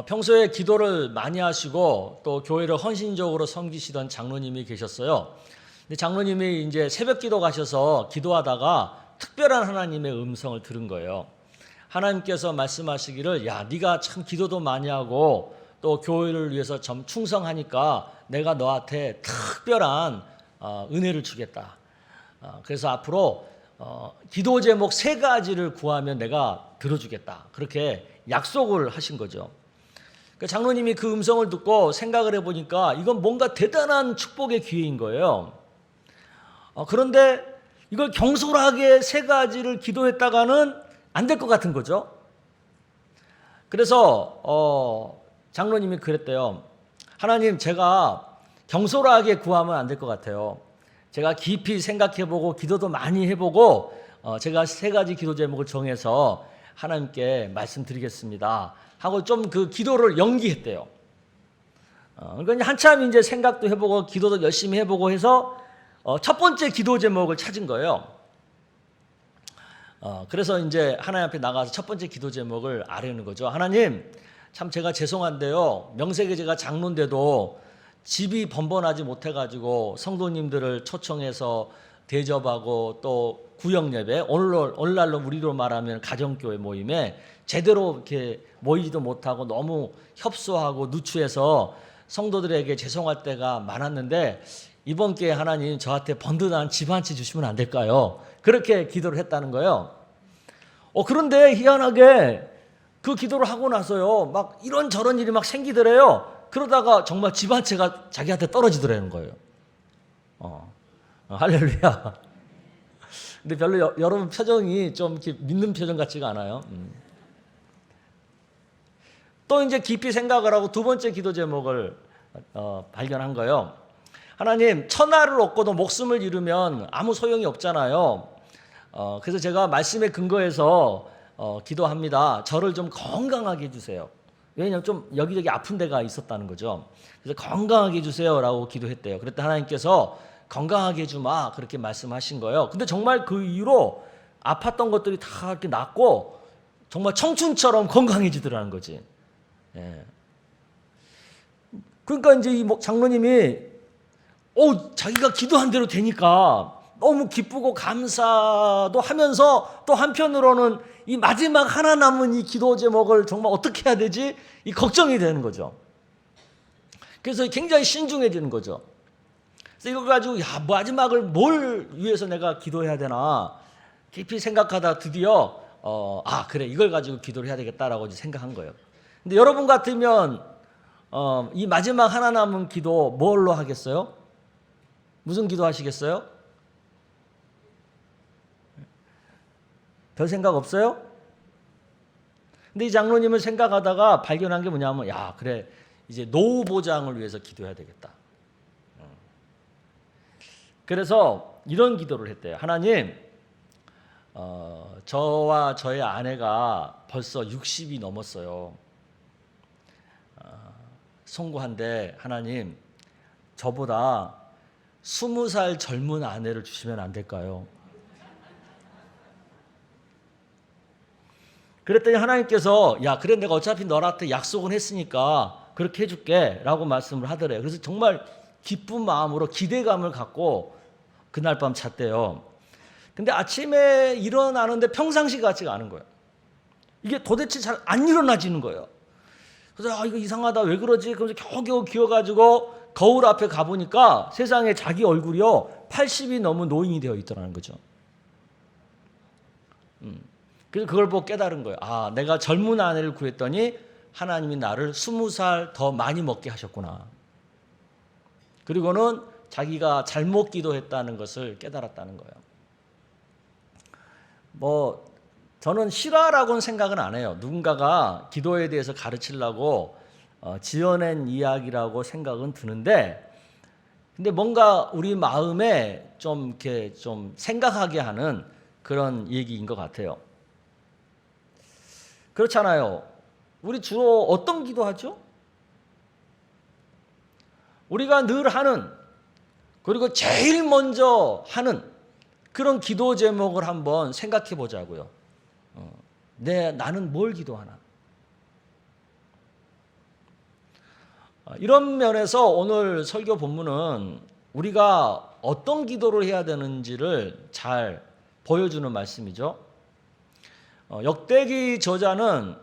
평소에 기도를 많이 하시고 또 교회를 헌신적으로 섬기시던 장로님이 계셨어요. 근데 장로님이 이제 새벽 기도 가셔서 기도하다가 특별한 하나님의 음성을 들은 거예요. 하나님께서 말씀하시기를, 야, 네가 참 기도도 많이 하고 또 교회를 위해서 좀 충성하니까 내가 너한테 특별한 은혜를 주겠다. 그래서 앞으로 기도 제목 3가지를 구하면 내가 들어주겠다. 그렇게 약속을 하신 거죠. 장로님이 그 음성을 듣고 생각을 해보니까 이건 뭔가 대단한 축복의 기회인 거예요. 그런데 이걸 경솔하게 3가지를 기도했다가는 안 될 것 같은 거죠. 그래서 장로님이 그랬대요. 하나님, 제가 경솔하게 구하면 안 될 것 같아요. 제가 깊이 생각해보고 기도도 많이 해보고 제가 3가지 기도 제목을 정해서 하나님께 말씀드리겠습니다 하고 좀 그 기도를 연기했대요. 그러니까 한참 이제 생각도 해보고 기도도 열심히 해보고 해서 첫 번째 기도 제목을 찾은 거예요. 그래서 이제 하나님 앞에 나가서 첫 번째 기도 제목을 아뢰는 거죠. 하나님, 참 제가 죄송한데요. 명색에 제가 장로인데도 집이 번번하지 못해가지고 성도님들을 초청해서 대접하고 또 구역 예배, 오늘날로 우리로 말하면 가정교회 모임에 제대로 이렇게 모이지도 못하고 너무 협소하고 누추해서 성도들에게 죄송할 때가 많았는데 이번 기회에 하나님 저한테 번듯한 집 한 채 주시면 안 될까요? 그렇게 기도를 했다는 거예요. 그런데 희한하게 그 기도를 하고 나서요, 막 이런저런 일이 막 생기더래요. 그러다가 정말 집 한 채가 자기한테 떨어지더라는 거예요. 할렐루야. 근데 별로 여러분 표정이 좀 이렇게 믿는 표정 같지가 않아요. 또 이제 깊이 생각을 하고 두 번째 기도 제목을 발견한 거예요. 하나님, 천하를 얻고도 목숨을 잃으면 아무 소용이 없잖아요. 그래서 제가 말씀에 근거해서 기도합니다. 저를 좀 건강하게 해주세요. 왜냐하면 좀 여기저기 아픈 데가 있었다는 거죠. 그래서 건강하게 해주세요라고 기도했대요. 그랬더니 하나님께서 건강하게 해주마 그렇게 말씀하신 거예요. 근데 정말 그 이후로 아팠던 것들이 다 이렇게 낫고 정말 청춘처럼 건강해지더라는 거지. 예. 그러니까 이제 이 장로님이 자기가 기도한 대로 되니까 너무 기쁘고 감사도 하면서 또 한편으로는 이 마지막 하나 남은 이 기도 제목을 정말 어떻게 해야 되지? 이 걱정이 되는 거죠. 그래서 굉장히 신중해지는 거죠. 그래서 이걸 가지고 마지막을 뭘 위해서 내가 기도해야 되나 깊이 생각하다 드디어 그래, 이걸 가지고 기도를 해야 되겠다라고 생각한 거예요. 근데 여러분 같으면 이 마지막 하나 남은 기도 뭘로 하겠어요? 무슨 기도 하시겠어요? 별 생각 없어요? 근데 이 장로님을 생각하다가 발견한 게 뭐냐면, 그래, 이제 노후 보장을 위해서 기도해야 되겠다. 그래서 이런 기도를 했대요. 하나님, 저와 저의 아내가 벌써 60이 넘었어요. 송구한데 하나님, 저보다 20살 젊은 아내를 주시면 안 될까요? 그랬더니 하나님께서 그래, 내가 어차피 너한테 약속은 했으니까 그렇게 해줄게 라고 말씀을 하더래요. 그래서 정말 기쁜 마음으로 기대감을 갖고 그날 밤 잤대요. 근데 아침에 일어나는데 평상시 같지가 않은 거예요. 이게 도대체 잘 안 일어나지는 거예요. 그래서 이거 이상하다, 왜 그러지? 그래서 겨우겨우 기어가지고 거울 앞에 가보니까 세상에 자기 얼굴이요 80이 넘은 노인이 되어 있더라는 거죠. 그래서 그걸 보고 깨달은 거예요. 내가 젊은 아내를 구했더니 하나님이 나를 20살 더 많이 먹게 하셨구나. 그리고는 자기가 잘못 기도했다는 것을 깨달았다는 거예요. 저는 실화라고는 생각은 안 해요. 누군가가 기도에 대해서 가르치려고 지어낸 이야기라고 생각은 드는데, 근데 뭔가 우리 마음에 좀 이렇게 좀 생각하게 하는 그런 얘기인 것 같아요. 그렇잖아요. 우리 주로 어떤 기도하죠? 우리가 늘 하는, 그리고 제일 먼저 하는 그런 기도 제목을 한번 생각해 보자고요. 나는 뭘 기도하나? 이런 면에서 오늘 설교 본문은 우리가 어떤 기도를 해야 되는지를 잘 보여주는 말씀이죠. 역대기 저자는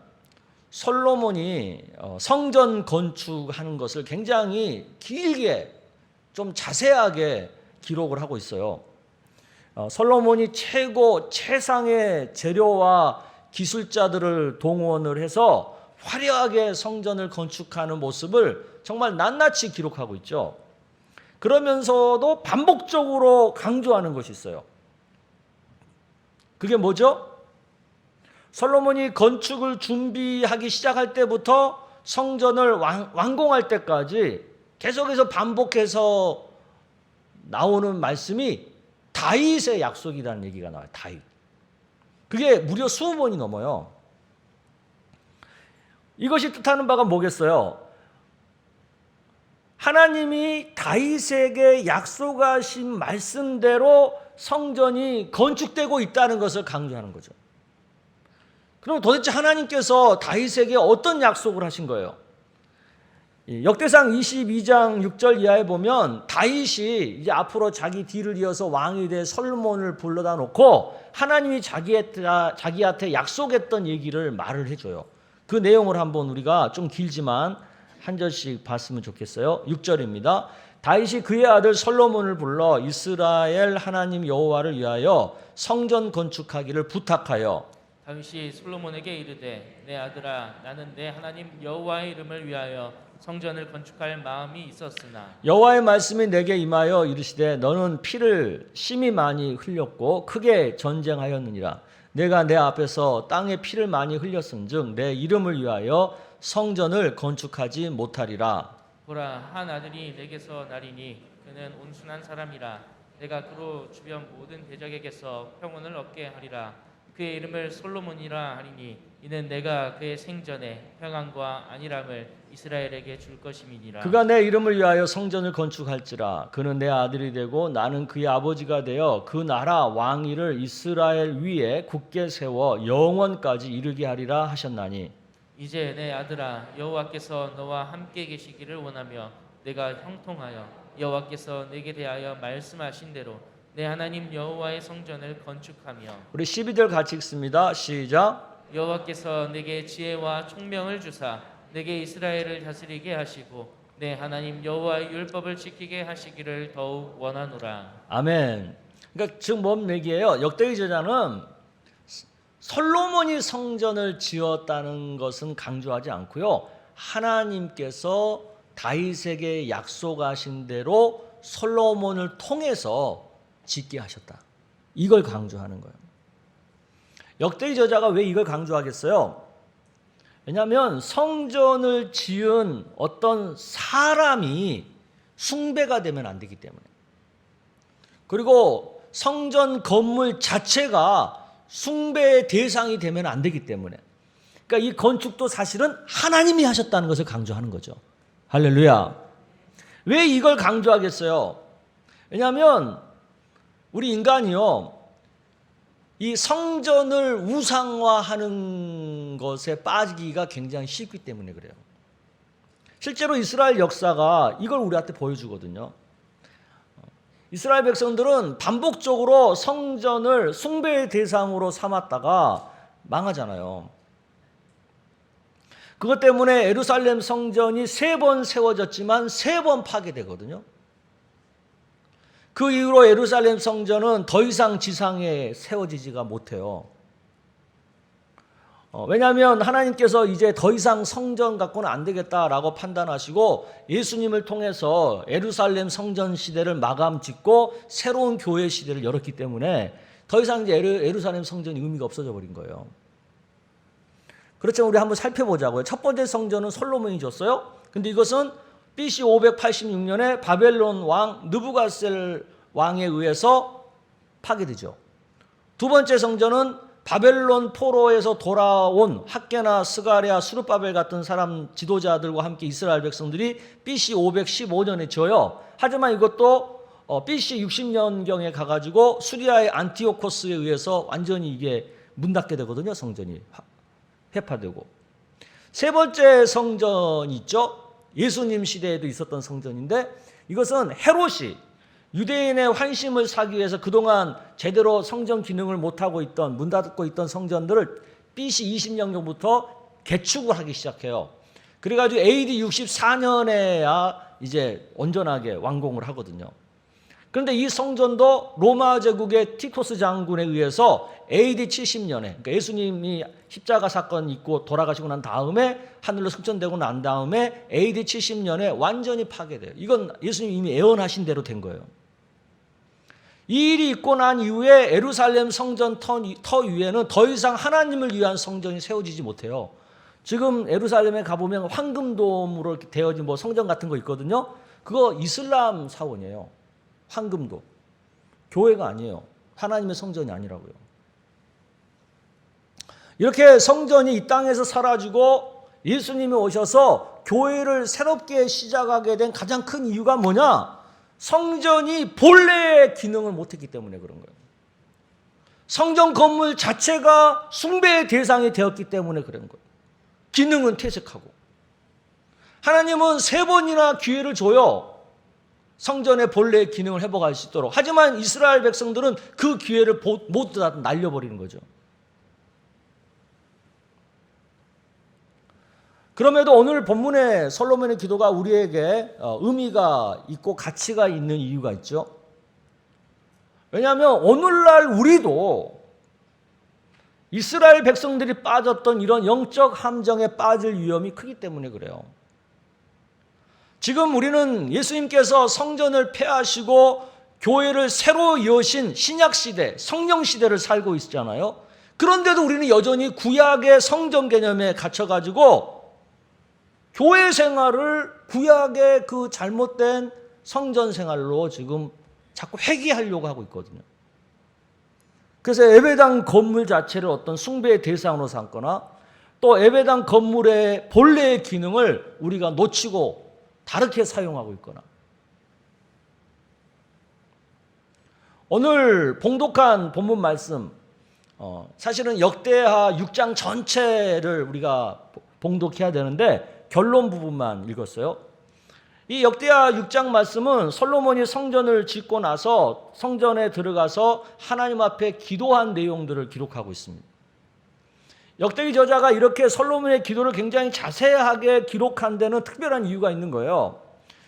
솔로몬이 성전 건축하는 것을 굉장히 길게 좀 자세하게 기록을 하고 있어요. 솔로몬이 최상의 재료와 기술자들을 동원을 해서 화려하게 성전을 건축하는 모습을 정말 낱낱이 기록하고 있죠. 그러면서도 반복적으로 강조하는 것이 있어요. 그게 뭐죠? 솔로몬이 건축을 준비하기 시작할 때부터 성전을 완공할 때까지 계속해서 반복해서 나오는 말씀이 다윗의 약속이라는 얘기가 나와요. 다윗. 그게 무려 20번이 넘어요. 이것이 뜻하는 바가 뭐겠어요? 하나님이 다윗에게 약속하신 말씀대로 성전이 건축되고 있다는 것을 강조하는 거죠. 그럼 도대체 하나님께서 다윗에게 어떤 약속을 하신 거예요? 역대상 22장 6절 이하에 보면 다윗이 이제 앞으로 자기 뒤를 이어서 왕이 될 솔로몬을 불러다 놓고 하나님이 자기한테 약속했던 얘기를 말을 해줘요. 그 내용을 한번 우리가 좀 길지만 한 절씩 봤으면 좋겠어요. 6절입니다. 다윗이 그의 아들 솔로몬을 불러 이스라엘 하나님 여호와를 위하여 성전 건축하기를 부탁하여 다윗이 솔로몬에게 이르되 내 아들아 나는 내 하나님 여호와의 이름을 위하여 성전을 건축할 마음이 있었으나 여호와의 말씀이 내게 임하여 이르시되 너는 피를 심히 많이 흘렸고 크게 전쟁하였느니라. 내가 내 앞에서 땅에 피를 많이 흘렸은즉 내 이름을 위하여 성전을 건축하지 못하리라. 보라 한 아들이 내게서 나리니 그는 온순한 사람이라 내가 그로 주변 모든 대적에게서 평온을 얻게 하리라. 그의 이름을 솔로몬이라 하리니 이는 내가 그의 생전에 평안과 안일함을 이스라엘에게 줄 것임이니라. 그가 내 이름을 위하여 성전을 건축할지라. 그는 내 아들이 되고 나는 그의 아버지가 되어 그 나라 왕위를 이스라엘 위에 굳게 세워 영원까지 이르게 하리라 하셨나니 이제 내 아들아 여호와께서 너와 함께 계시기를 원하며 내가 형통하여 여호와께서 내게 대하여 말씀하신 대로 내 하나님 여호와의 성전을 건축하며 우리 12절 같이 읽습니다. 시작. 여호와께서 내게 지혜와 총명을 주사 내게 이스라엘을 다스리게 하시고 내 하나님 여호와의 율법을 지키게 하시기를 더욱 원하노라. 아멘. 그러니까 지금 뭔 얘기예요? 역대기 저자는 솔로몬이 성전을 지었다는 것은 강조하지 않고요. 하나님께서 다윗에게 약속하신 대로 솔로몬을 통해서 짓게 하셨다. 이걸 강조하는 거예요. 역대기 저자가 왜 이걸 강조하겠어요? 왜냐하면 성전을 지은 어떤 사람이 숭배가 되면 안 되기 때문에, 그리고 성전 건물 자체가 숭배의 대상이 되면 안 되기 때문에, 그러니까 이 건축도 사실은 하나님이 하셨다는 것을 강조하는 거죠. 할렐루야. 왜 이걸 강조하겠어요? 왜냐하면 우리 인간이요, 이 성전을 우상화하는 것에 빠지기가 굉장히 쉽기 때문에 그래요. 실제로 이스라엘 역사가 이걸 우리한테 보여주거든요. 이스라엘 백성들은 반복적으로 성전을 숭배의 대상으로 삼았다가 망하잖아요. 그것 때문에 예루살렘 성전이 3번 세워졌지만 3번 파괴되거든요. 그 이후로 예루살렘 성전은 더 이상 지상에 세워지지가 못해요. 왜냐하면 하나님께서 이제 더 이상 성전 갖고는 안 되겠다라고 판단하시고 예수님을 통해서 예루살렘 성전 시대를 마감 짓고 새로운 교회 시대를 열었기 때문에 더 이상 이제 예루살렘 성전이 의미가 없어져 버린 거예요. 그렇지만 우리 한번 살펴보자고요. 첫 번째 성전은 솔로몬이 졌어요. 근데 이것은 BC 586년에 바벨론 왕 느부갓네살 왕에 의해서 파괴되죠. 두 번째 성전은 바벨론 포로에서 돌아온 학개나 스가랴, 스룹바벨 같은 사람 지도자들과 함께 이스라엘 백성들이 BC 515년에 지어요. 하지만 이것도 BC 60년경에 가가지고 수리아의 안티오코스에 의해서 완전히 이게 문 닫게 되거든요. 성전이 회파되고. 세 번째 성전이 있죠. 예수님 시대에도 있었던 성전인데, 이것은 헤롯이 유대인의 환심을 사기 위해서 그동안 제대로 성전 기능을 못하고 있던, 문 닫고 있던 성전들을 BC 20년경부터 개축을 하기 시작해요. 그래가지고 AD 64년에야 이제 온전하게 완공을 하거든요. 그런데 이 성전도 로마 제국의 티토스 장군에 의해서 AD 70년에, 그러니까 예수님이 십자가 사건 있고 돌아가시고 난 다음에 하늘로 승천되고 난 다음에 AD 70년에 완전히 파괴돼요. 이건 예수님이 이미 예언하신 대로 된 거예요. 이 일이 있고 난 이후에 예루살렘 성전 터 위에는 더 이상 하나님을 위한 성전이 세워지지 못해요. 지금 예루살렘에 가보면 황금돔으로 이렇게 되어진 뭐 성전 같은 거 있거든요. 그거 이슬람 사원이에요. 황금돔. 교회가 아니에요. 하나님의 성전이 아니라고요. 이렇게 성전이 이 땅에서 사라지고 예수님이 오셔서 교회를 새롭게 시작하게 된 가장 큰 이유가 뭐냐? 성전이 본래의 기능을 못했기 때문에 그런 거예요. 성전 건물 자체가 숭배의 대상이 되었기 때문에 그런 거예요. 기능은 퇴색하고. 하나님은 3번이나 기회를 줘요. 성전의 본래의 기능을 회복할 수 있도록. 하지만 이스라엘 백성들은 그 기회를 모두 다 날려버리는 거죠. 그럼에도 오늘 본문의 솔로몬의 기도가 우리에게 의미가 있고 가치가 있는 이유가 있죠. 왜냐하면 오늘날 우리도 이스라엘 백성들이 빠졌던 이런 영적 함정에 빠질 위험이 크기 때문에 그래요. 지금 우리는 예수님께서 성전을 폐하시고 교회를 새로 여신 신약시대, 성령시대를 살고 있잖아요. 그런데도 우리는 여전히 구약의 성전 개념에 갇혀가지고 교회 생활을 구약의 그 잘못된 성전 생활로 지금 자꾸 회귀하려고 하고 있거든요. 그래서 예배당 건물 자체를 어떤 숭배의 대상으로 삼거나 또 예배당 건물의 본래의 기능을 우리가 놓치고 다르게 사용하고 있거나. 오늘 봉독한 본문 말씀, 사실은 역대하 6장 전체를 우리가 봉독해야 되는데 결론 부분만 읽었어요. 이 역대하 6장 말씀은 솔로몬이 성전을 짓고 나서 성전에 들어가서 하나님 앞에 기도한 내용들을 기록하고 있습니다. 역대기 저자가 이렇게 솔로몬의 기도를 굉장히 자세하게 기록한 데는 특별한 이유가 있는 거예요.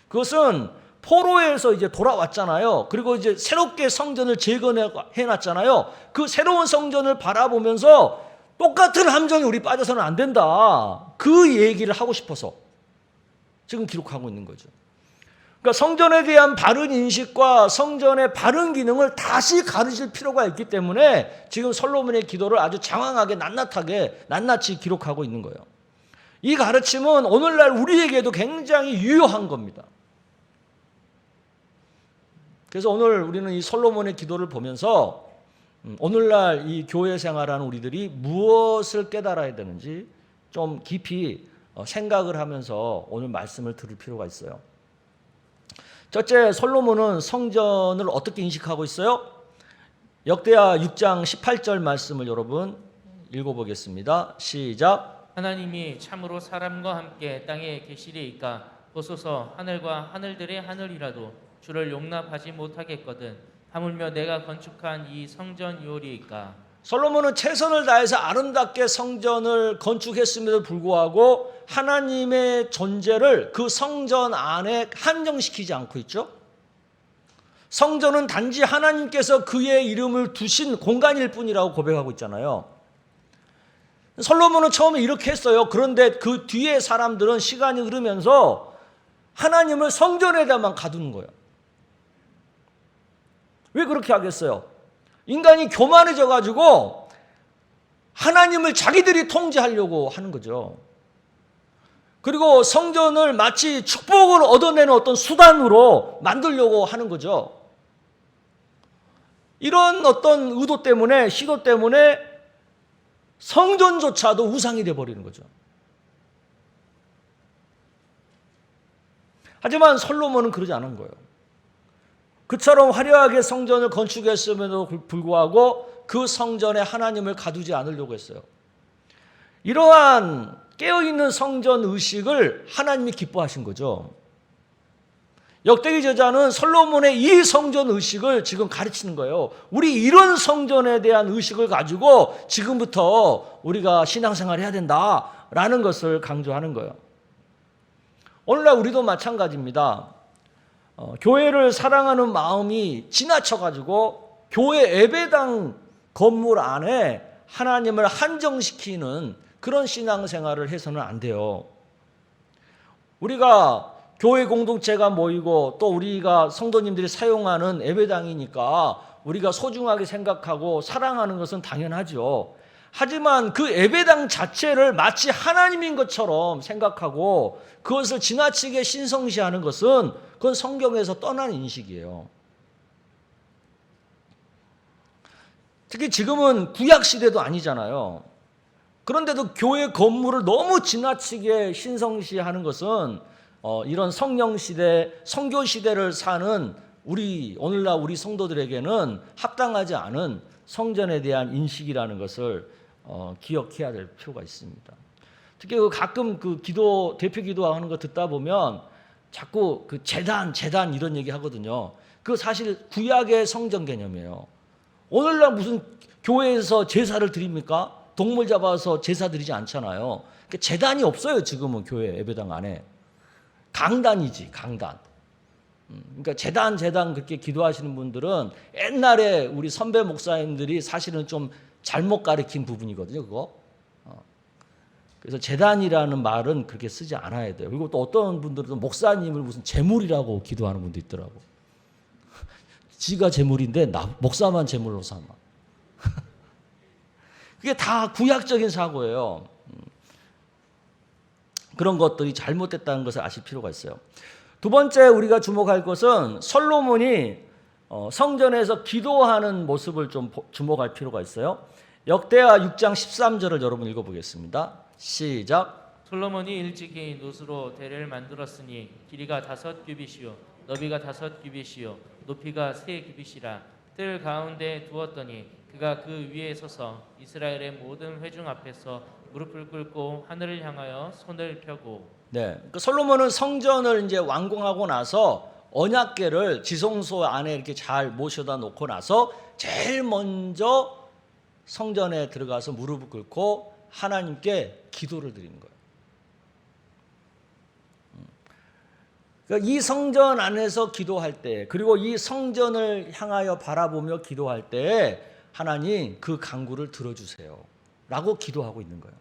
그것은 포로에서 이제 돌아왔잖아요. 그리고 이제 새롭게 성전을 재건해 놨잖아요. 그 새로운 성전을 바라보면서 똑같은 함정에 우리 빠져서는 안 된다. 그 얘기를 하고 싶어서 지금 기록하고 있는 거죠. 그러니까 성전에 대한 바른 인식과 성전의 바른 기능을 다시 가르칠 필요가 있기 때문에 지금 솔로몬의 기도를 아주 장황하게 낱낱이 기록하고 있는 거예요. 이 가르침은 오늘날 우리에게도 굉장히 유효한 겁니다. 그래서 오늘 우리는 이 솔로몬의 기도를 보면서 오늘날 이 교회 생활하는 우리들이 무엇을 깨달아야 되는지 좀 깊이 생각을 하면서 오늘 말씀을 들을 필요가 있어요. 첫째, 솔로몬은 성전을 어떻게 인식하고 있어요? 역대하 6장 18절 말씀을 여러분 읽어보겠습니다. 시작. 하나님이 참으로 사람과 함께 땅에 계시리이까 보소서 하늘과 하늘들의 하늘이라도 주를 용납하지 못하겠거든 하물며 내가 건축한 이 성전이오리이까. 솔로몬은 최선을 다해서 아름답게 성전을 건축했음에도 불구하고 하나님의 존재를 그 성전 안에 한정시키지 않고 있죠. 성전은 단지 하나님께서 그의 이름을 두신 공간일 뿐이라고 고백하고 있잖아요. 솔로몬은 처음에 이렇게 했어요. 그런데 그 뒤에 사람들은 시간이 흐르면서 하나님을 성전에다만 가두는 거예요. 왜 그렇게 하겠어요? 인간이 교만해져 가지고 하나님을 자기들이 통제하려고 하는 거죠. 그리고 성전을 마치 축복을 얻어내는 어떤 수단으로 만들려고 하는 거죠. 이런 어떤 의도 때문에, 시도 때문에 성전조차도 우상이 되어버리는 거죠. 하지만 솔로몬은 그러지 않은 거예요. 그처럼 화려하게 성전을 건축했음에도 불구하고 그 성전에 하나님을 가두지 않으려고 했어요. 이러한 깨어있는 성전 의식을 하나님이 기뻐하신 거죠. 역대기 저자는 솔로몬의 이 성전 의식을 지금 가르치는 거예요. 우리 이런 성전에 대한 의식을 가지고 지금부터 우리가 신앙생활을 해야 된다라는 것을 강조하는 거예요. 오늘날 우리도 마찬가지입니다. 교회를 사랑하는 마음이 지나쳐가지고 교회 예배당 건물 안에 하나님을 한정시키는 그런 신앙생활을 해서는 안 돼요. 우리가 교회 공동체가 모이고 또 우리가 성도님들이 사용하는 예배당이니까 우리가 소중하게 생각하고 사랑하는 것은 당연하죠. 하지만 그 예배당 자체를 마치 하나님인 것처럼 생각하고 그것을 지나치게 신성시하는 것은 그건 성경에서 떠난 인식이에요. 특히 지금은 구약 시대도 아니잖아요. 그런데도 교회 건물을 너무 지나치게 신성시하는 것은 이런 성령 시대, 성교 시대를 사는 오늘날 우리 성도들에게는 합당하지 않은 성전에 대한 인식이라는 것을 기억해야 될 필요가 있습니다. 특히 가끔 그 대표 기도하는 거 듣다 보면 자꾸 그 제단 이런 얘기 하거든요. 그 사실 구약의 성전 개념이에요. 오늘날 무슨 교회에서 제사를 드립니까? 동물 잡아서 제사 드리지 않잖아요. 그러니까 제단이 없어요. 지금은 교회 예배당 안에. 강단이지, 강단. 그러니까 제단 그렇게 기도하시는 분들은 옛날에 우리 선배 목사님들이 사실은 좀 잘못 가르친 부분이거든요, 그거. 그래서 제단이라는 말은 그렇게 쓰지 않아야 돼요. 그리고 또 어떤 분들은 목사님을 무슨 제물이라고 기도하는 분도 있더라고. 지가 제물인데 목사만 제물로 삼아. 그게 다 구약적인 사고예요. 그런 것들이 잘못됐다는 것을 아실 필요가 있어요. 두 번째 우리가 주목할 것은 솔로몬이 성전에서 기도하는 모습을 좀 주목할 필요가 있어요. 역대하 6장 13절을 여러분 읽어보겠습니다. 시작. 솔로몬이 일찍이 놋으로 대를 만들었으니 길이가 5규빗이요 너비가 5규빗이요 높이가 3규빗이라 뜰 가운데 두었더니 그가 그 위에 서서 이스라엘의 모든 회중 앞에서 무릎을 꿇고 하늘을 향하여 손을 펴고. 네, 그 솔로몬은 성전을 이제 완공하고 나서 언약궤를 지성소 안에 이렇게 잘 모셔다 놓고 나서 제일 먼저 성전에 들어가서 무릎을 꿇고 하나님께 기도를 드리는 거예요. 그러니까 이 성전 안에서 기도할 때, 그리고 이 성전을 향하여 바라보며 기도할 때 하나님 그 간구를 들어주세요 라고 기도하고 있는 거예요.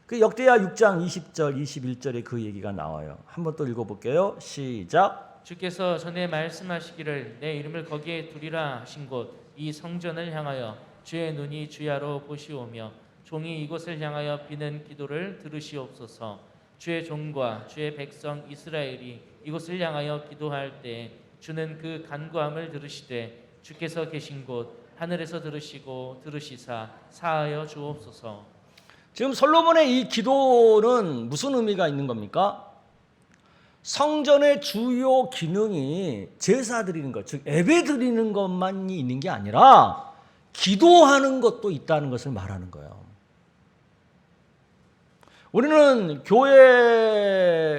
그 역대하 6장 20절 21절에 그 얘기가 나와요. 한번 또 읽어볼게요. 시작. 주께서 전에 말씀하시기를 내 이름을 거기에 두리라 하신 곳 이 성전을 향하여 주의 눈이 주야로 보시오며 종이 이곳을 향하여 비는 기도를 들으시옵소서. 주의 종과 주의 백성 이스라엘이 이곳을 향하여 기도할 때 주는 그 간구함을 들으시되 주께서 계신 곳 하늘에서 들으시사 사하여 주옵소서. 지금 솔로몬의 이 기도는 무슨 의미가 있는 겁니까? 성전의 주요 기능이 제사 드리는 것, 즉 예배 드리는 것만이 있는 게 아니라 기도하는 것도 있다는 것을 말하는 거예요. 우리는 교회를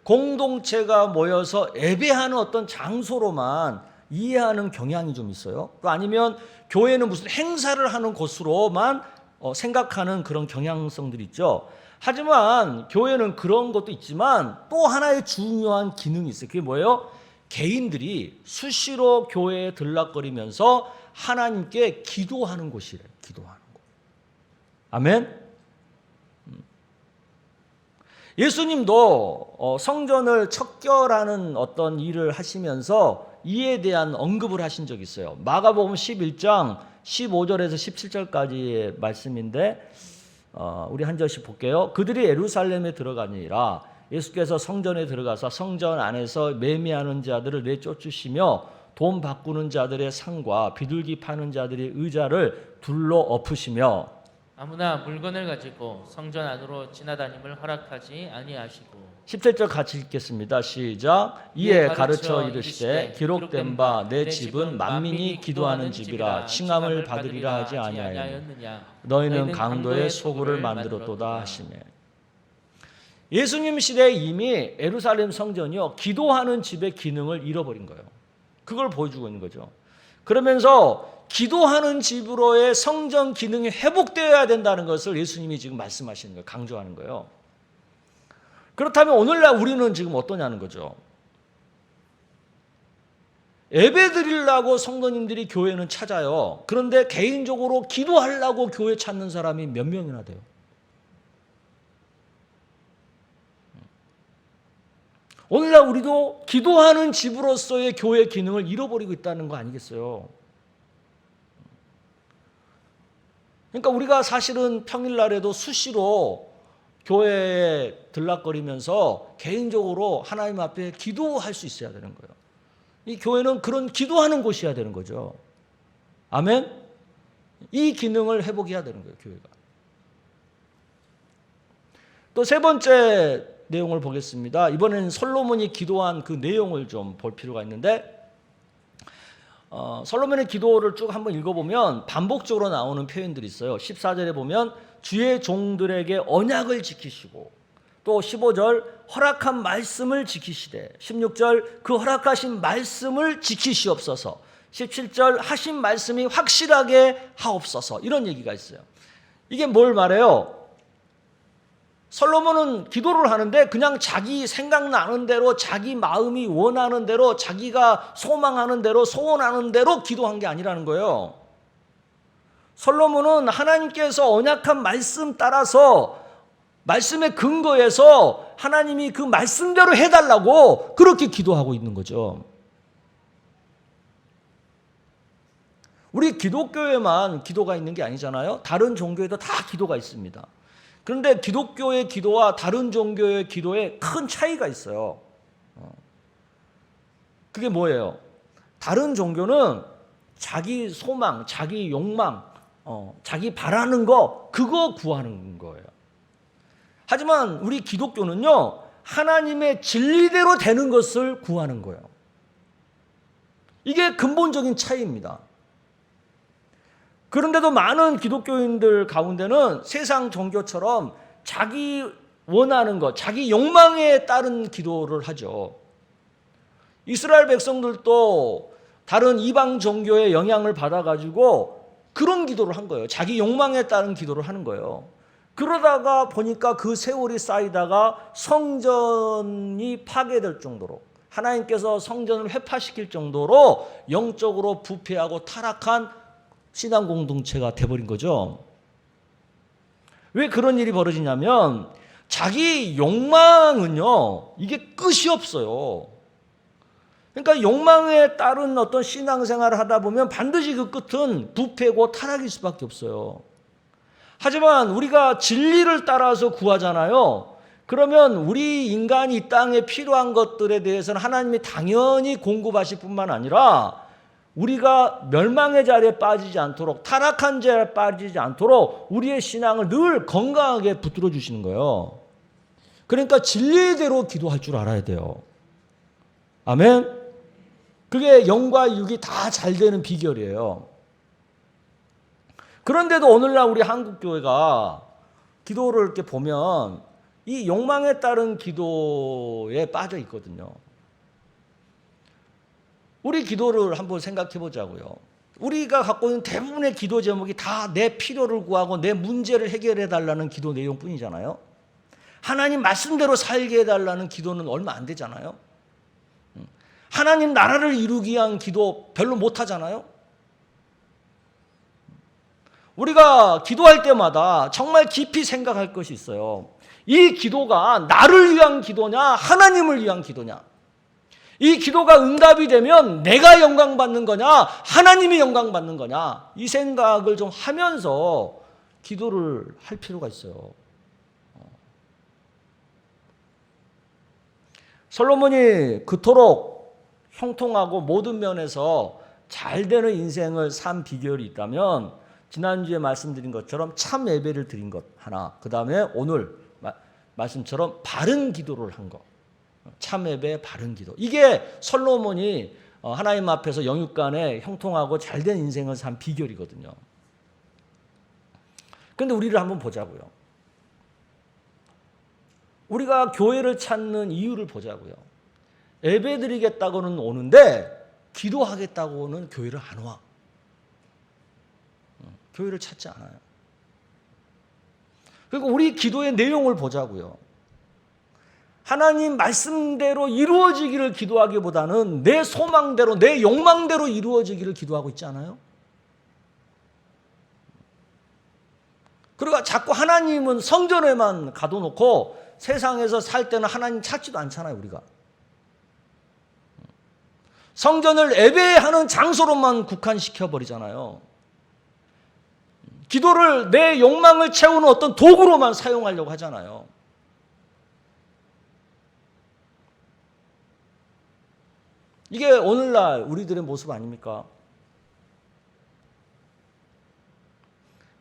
공동체가 모여서 예배하는 어떤 장소로만 이해하는 경향이 좀 있어요. 또 아니면 교회는 무슨 행사를 하는 곳으로만 생각하는 그런 경향성들이 있죠. 하지만 교회는 그런 것도 있지만 또 하나의 중요한 기능이 있어요. 그게 뭐예요? 개인들이 수시로 교회에 들락거리면서 하나님께 기도하는 곳이래요. 기도하는 곳. 아멘? 예수님도 성전을 척결하는 어떤 일을 하시면서 이에 대한 언급을 하신 적이 있어요. 마가복음 11장 15절에서 17절까지의 말씀인데 우리 한 절씩 볼게요. 그들이 예루살렘에 들어가니라. 예수께서 성전에 들어가서 성전 안에서 매매하는 자들을 내쫓으시며 돈 바꾸는 자들의 상과 비둘기 파는 자들의 의자를 둘러 엎으시며 아무나 물건을 가지고 성전 안으로 지나다님을 허락하지 아니하시고. 17절 같이 읽겠습니다. 시작. 이에 가르쳐 이르시되 기록된 바 내 집은 만민이 기도하는 집이라 칭함을 받으리라 하지 아니하였느냐. 너희는 강도의 소굴을 만들었도다 하시매. 예수님 시대에 이미 예루살렘 성전이요, 기도하는 집의 기능을 잃어버린 거예요. 그걸 보여주고 있는 거죠. 그러면서 기도하는 집으로의 성전 기능이 회복되어야 된다는 것을 예수님이 지금 말씀하시는 거예요. 강조하는 거예요. 그렇다면 오늘날 우리는 지금 어떠냐는 거죠. 예배 드리려고 성도님들이 교회는 찾아요. 그런데 개인적으로 기도하려고 교회 찾는 사람이 몇 명이나 돼요. 오늘날 우리도 기도하는 집으로서의 교회 기능을 잃어버리고 있다는 거 아니겠어요? 그러니까 우리가 사실은 평일날에도 수시로 교회에 들락거리면서 개인적으로 하나님 앞에 기도할 수 있어야 되는 거예요. 이 교회는 그런 기도하는 곳이어야 되는 거죠. 아멘? 이 기능을 회복해야 되는 거예요, 교회가. 또 세 번째 내용을 보겠습니다. 이번에는 솔로몬이 기도한 그 내용을 좀 볼 필요가 있는데, 솔로몬의 기도를 쭉 한번 읽어보면 반복적으로 나오는 표현들이 있어요. 14절에 보면 주의 종들에게 언약을 지키시고, 또 15절 허락한 말씀을 지키시되, 16절 그 허락하신 말씀을 지키시옵소서, 17절 하신 말씀이 확실하게 하옵소서, 이런 얘기가 있어요. 이게 뭘 말해요? 솔로몬은 기도를 하는데 그냥 자기 생각나는 대로, 자기 마음이 원하는 대로, 자기가 소망하는 대로, 소원하는 대로 기도한 게 아니라는 거예요. 솔로몬은 하나님께서 언약한 말씀 따라서, 말씀의 근거에서 하나님이 그 말씀대로 해달라고 그렇게 기도하고 있는 거죠. 우리 기독교에만 기도가 있는 게 아니잖아요. 다른 종교에도 다 기도가 있습니다. 그런데 기독교의 기도와 다른 종교의 기도에 큰 차이가 있어요. 그게 뭐예요? 다른 종교는 자기 소망, 자기 욕망, 자기 바라는 거, 그거 구하는 거예요. 하지만 우리 기독교는요, 하나님의 진리대로 되는 것을 구하는 거예요. 이게 근본적인 차이입니다. 그런데도 많은 기독교인들 가운데는 세상 종교처럼 자기 원하는 것, 자기 욕망에 따른 기도를 하죠. 이스라엘 백성들도 다른 이방 종교의 영향을 받아가지고 그런 기도를 한 거예요. 자기 욕망에 따른 기도를 하는 거예요. 그러다가 보니까 그 세월이 쌓이다가 성전이 파괴될 정도로, 하나님께서 성전을 회파시킬 정도로 영적으로 부패하고 타락한 신앙 공동체가 돼버린 거죠. 왜 그런 일이 벌어지냐면 자기 욕망은요, 이게 끝이 없어요. 그러니까 욕망에 따른 어떤 신앙생활을 하다 보면 반드시 그 끝은 부패고 타락일 수밖에 없어요. 하지만 우리가 진리를 따라서 구하잖아요. 그러면 우리 인간이 이 땅에 필요한 것들에 대해서는 하나님이 당연히 공급하실 뿐만 아니라 우리가 멸망의 자리에 빠지지 않도록, 타락한 자리에 빠지지 않도록 우리의 신앙을 늘 건강하게 붙들어 주시는 거예요. 그러니까 진리대로 기도할 줄 알아야 돼요. 아멘? 그게 영과 육이 다 잘 되는 비결이에요. 그런데도 오늘날 우리 한국교회가 기도를 이렇게 보면 이 욕망에 따른 기도에 빠져 있거든요. 우리 기도를 한번 생각해 보자고요. 우리가 갖고 있는 대부분의 기도 제목이 다 내 필요를 구하고 내 문제를 해결해 달라는 기도 내용뿐이잖아요. 하나님 말씀대로 살게 해달라는 기도는 얼마 안 되잖아요. 하나님 나라를 이루기 위한 기도 별로 못 하잖아요. 우리가 기도할 때마다 정말 깊이 생각할 것이 있어요. 이 기도가 나를 위한 기도냐, 하나님을 위한 기도냐. 이 기도가 응답이 되면 내가 영광받는 거냐, 하나님이 영광받는 거냐, 이 생각을 좀 하면서 기도를 할 필요가 있어요. 솔로몬이 그토록 형통하고 모든 면에서 잘 되는 인생을 산 비결이 있다면 지난주에 말씀드린 것처럼 참 예배를 드린 것 하나, 그 다음에 오늘 말씀처럼 바른 기도를 한 것, 참 예배, 바른 기도. 이게 솔로몬이 하나님 앞에서 영육간에 형통하고 잘된 인생을 산 비결이거든요. 그런데 우리를 한번 보자고요. 우리가 교회를 찾는 이유를 보자고요. 예배 드리겠다고는 오는데 기도하겠다고는 교회를 안 와. 교회를 찾지 않아요. 그리고 우리 기도의 내용을 보자고요. 하나님 말씀대로 이루어지기를 기도하기보다는 내 소망대로, 내 욕망대로 이루어지기를 기도하고 있지 않아요? 그리고 자꾸 하나님은 성전에만 가둬놓고 세상에서 살 때는 하나님 찾지도 않잖아요, 우리가. 성전을 예배하는 장소로만 국한시켜버리잖아요. 기도를 내 욕망을 채우는 어떤 도구로만 사용하려고 하잖아요. 이게 오늘날 우리들의 모습 아닙니까?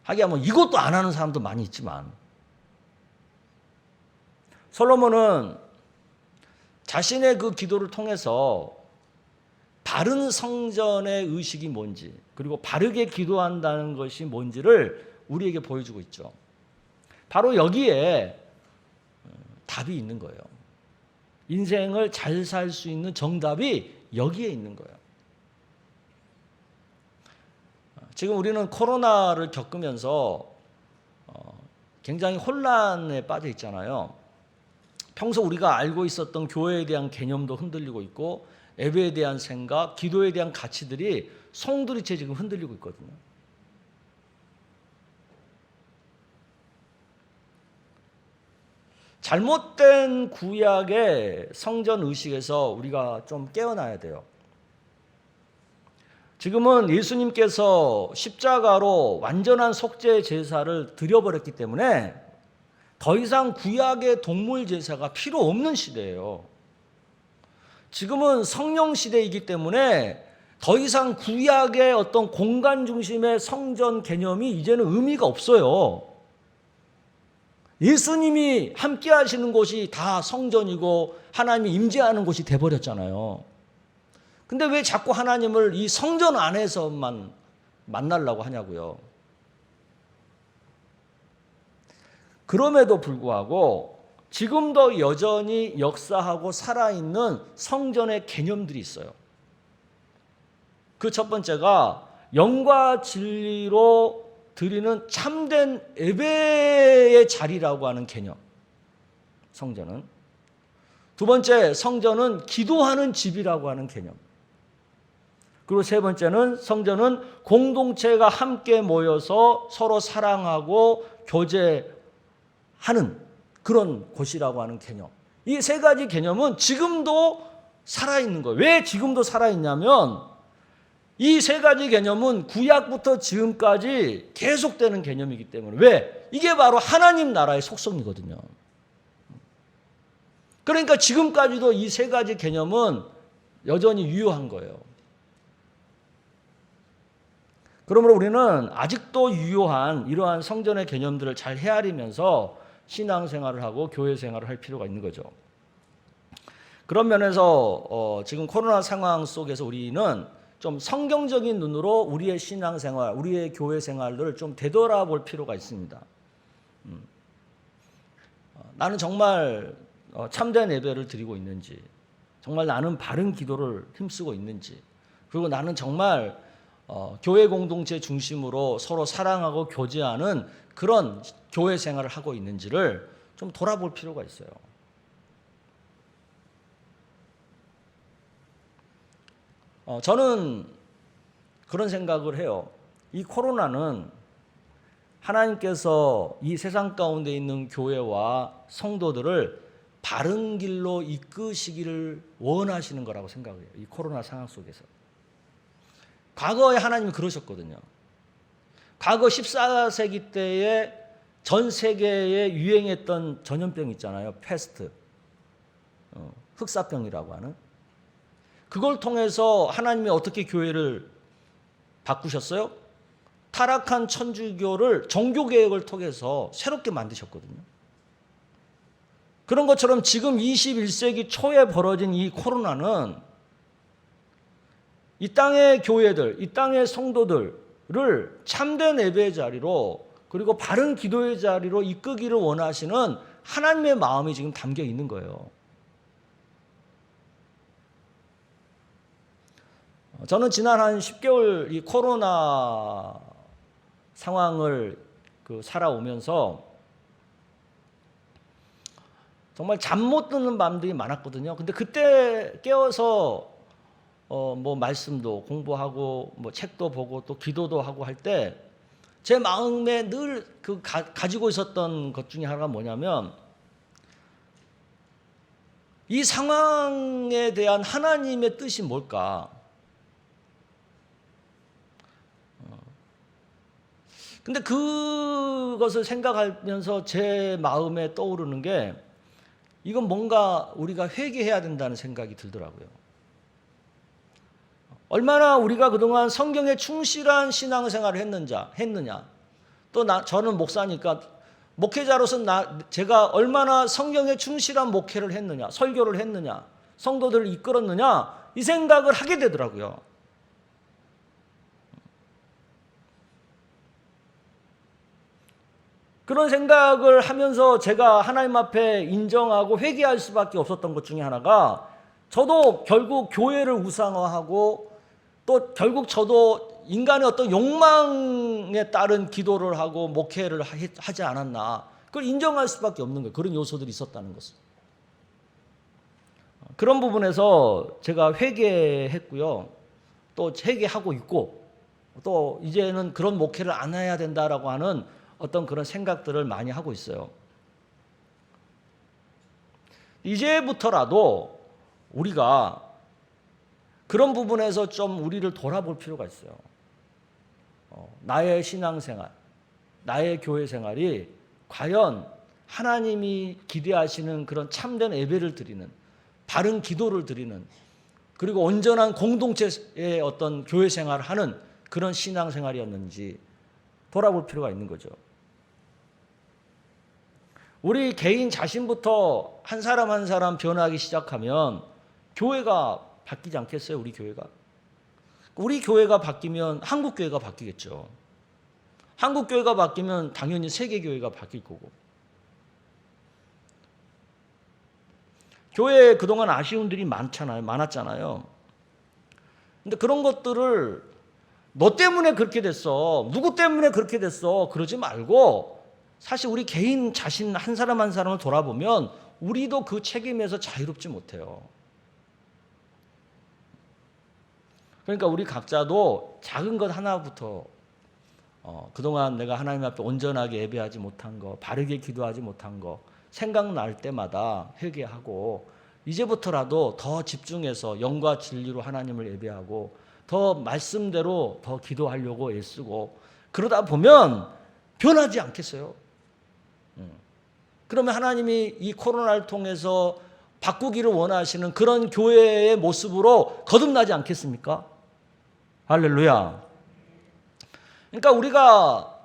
하기야 뭐 이것도 안 하는 사람도 많이 있지만 솔로몬은 자신의 그 기도를 통해서 바른 성전의 의식이 뭔지 그리고 바르게 기도한다는 것이 뭔지를 우리에게 보여주고 있죠. 바로 여기에 답이 있는 거예요. 인생을 잘 살 수 있는 정답이 여기에 있는 거예요. 지금 우리는 코로나를 겪으면서 굉장히 혼란에 빠져 있잖아요. 평소 우리가 알고 있었던 교회에 대한 개념도 흔들리고 있고 예배에 대한 생각, 기도에 대한 가치들이 송두리째 지금 흔들리고 있거든요. 잘못된 구약의 성전 의식에서 우리가 좀 깨어나야 돼요. 지금은 예수님께서 십자가로 완전한 속죄 제사를 드려버렸기 때문에 더 이상 구약의 동물 제사가 필요 없는 시대예요. 지금은 성령 시대이기 때문에 더 이상 구약의 어떤 공간 중심의 성전 개념이 이제는 의미가 없어요. 예수님이 함께 하시는 곳이 다 성전이고 하나님이 임재하는 곳이 돼버렸잖아요. 근데 왜 자꾸 하나님을 이 성전 안에서만 만나려고 하냐고요. 그럼에도 불구하고 지금도 여전히 역사하고 살아있는 성전의 개념들이 있어요. 그 첫 번째가 영과 진리로 드리는 참된 예배의 자리라고 하는 개념. 성전은. 두 번째, 성전은 기도하는 집이라고 하는 개념. 그리고 세 번째는 성전은 공동체가 함께 모여서 서로 사랑하고 교제하는 그런 곳이라고 하는 개념. 이 세 가지 개념은 지금도 살아있는 거예요. 왜 지금도 살아있냐면 이 세 가지 개념은 구약부터 지금까지 계속되는 개념이기 때문에. 왜? 이게 바로 하나님 나라의 속성이거든요. 그러니까 지금까지도 이 세 가지 개념은 여전히 유효한 거예요. 그러므로 우리는 아직도 유효한 이러한 성전의 개념들을 잘 헤아리면서 신앙생활을 하고 교회 생활을 할 필요가 있는 거죠. 그런 면에서 지금 코로나 상황 속에서 우리는 좀 성경적인 눈으로 우리의 신앙생활, 우리의 교회 생활을 좀 되돌아볼 필요가 있습니다. 나는 정말 참된 예배를 드리고 있는지, 정말 나는 바른 기도를 힘쓰고 있는지, 그리고 나는 정말 교회 공동체 중심으로 서로 사랑하고 교제하는 그런 교회 생활을 하고 있는지를 좀 돌아볼 필요가 있어요. 저는 그런 생각을 해요. 이 코로나는 하나님께서 이 세상 가운데 있는 교회와 성도들을 바른 길로 이끄시기를 원하시는 거라고 생각해요. 이 코로나 상황 속에서. 과거에 하나님이 그러셨거든요. 과거 14세기 때에 전 세계에 유행했던 전염병 있잖아요. 패스트. 흑사병이라고 하는. 그걸 통해서 하나님이 어떻게 교회를 바꾸셨어요? 타락한 천주교를 종교개혁을 통해서 새롭게 만드셨거든요. 그런 것처럼 지금 21세기 초에 벌어진 이 코로나는 이 땅의 교회들, 이 땅의 성도들을 참된 예배의 자리로 그리고 바른 기도의 자리로 이끄기를 원하시는 하나님의 마음이 지금 담겨 있는 거예요. 저는 지난 한 10개월 이 코로나 상황을 살아오면서 정말 잠 못 드는 밤들이 많았거든요. 근데 그때 깨어서 뭐 말씀도 공부하고 뭐 책도 보고 또 기도도 하고 할 때 제 마음에 늘 가지고 있었던 것 중에 하나가 뭐냐면 이 상황에 대한 하나님의 뜻이 뭘까? 근데 그것을 생각하면서 제 마음에 떠오르는 게 이건 뭔가 우리가 회개해야 된다는 생각이 들더라고요. 얼마나 우리가 그동안 성경에 충실한 신앙생활을 했느냐. 또 저는 목사니까 목회자로서 제가 얼마나 성경에 충실한 목회를 했느냐, 설교를 했느냐, 성도들을 이끌었느냐 이 생각을 하게 되더라고요. 그런 생각을 하면서 제가 하나님 앞에 인정하고 회개할 수밖에 없었던 것 중에 하나가 저도 결국 교회를 우상화하고 또 결국 저도 인간의 어떤 욕망에 따른 기도를 하고 목회를 하지 않았나 그걸 인정할 수밖에 없는 거예요. 그런 요소들이 있었다는 것을. 그런 부분에서 제가 회개했고요. 또 회개하고 있고 또 이제는 그런 목회를 안 해야 된다라고 하는 어떤 그런 생각들을 많이 하고 있어요. 이제부터라도 우리가 그런 부분에서 좀 우리를 돌아볼 필요가 있어요. 나의 신앙생활, 나의 교회 생활이 과연 하나님이 기대하시는 그런 참된 예배를 드리는, 바른 기도를 드리는, 그리고 온전한 공동체의 어떤 교회 생활을 하는 그런 신앙생활이었는지 돌아볼 필요가 있는 거죠. 우리 개인 자신부터 한 사람 한 사람 변하기 시작하면 교회가 바뀌지 않겠어요? 우리 교회가 바뀌면 한국 교회가 바뀌겠죠. 한국 교회가 바뀌면 당연히 세계 교회가 바뀔 거고. 교회에 그동안 아쉬운 일이 많았잖아요. 근데 그런 것들을 너 때문에 그렇게 됐어, 누구 때문에 그렇게 됐어 그러지 말고 사실 우리 개인 자신 한 사람 한 사람을 돌아보면 우리도 그 책임에서 자유롭지 못해요. 그러니까 우리 각자도 작은 것 하나부터 그동안 내가 하나님 앞에 온전하게 예배하지 못한 거, 바르게 기도하지 못한 거 생각날 때마다 회개하고 이제부터라도 더 집중해서 영과 진리로 하나님을 예배하고 더 말씀대로 더 기도하려고 애쓰고 그러다 보면 변하지 않겠어요? 그러면 하나님이 이 코로나를 통해서 바꾸기를 원하시는 그런 교회의 모습으로 거듭나지 않겠습니까? 할렐루야. 그러니까 우리가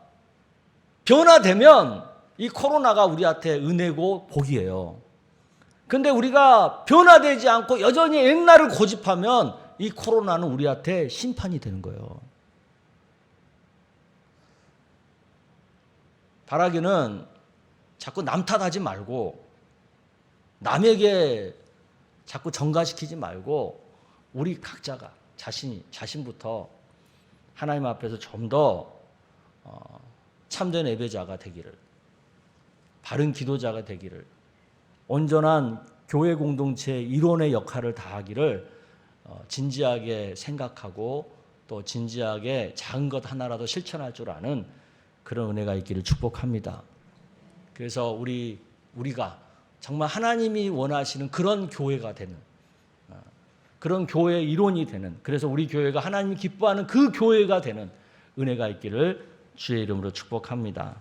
변화되면 이 코로나가 우리한테 은혜고 복이에요. 그런데 우리가 변화되지 않고 여전히 옛날을 고집하면 이 코로나는 우리한테 심판이 되는 거예요. 바라기는 자꾸 남 탓하지 말고 남에게 자꾸 전가시키지 말고 우리 각자가 자신부터 하나님 앞에서 좀 더 참된 예배자가 되기를, 바른 기도자가 되기를, 온전한 교회 공동체의 일원의 역할을 다하기를 진지하게 생각하고 또 진지하게 작은 것 하나라도 실천할 줄 아는 그런 은혜가 있기를 축복합니다. 그래서 우리가 정말 하나님이 원하시는 그런 교회가 되는, 그런 교회의 일원이 되는, 그래서 우리 교회가 하나님이 기뻐하는 그 교회가 되는 은혜가 있기를 주의 이름으로 축복합니다.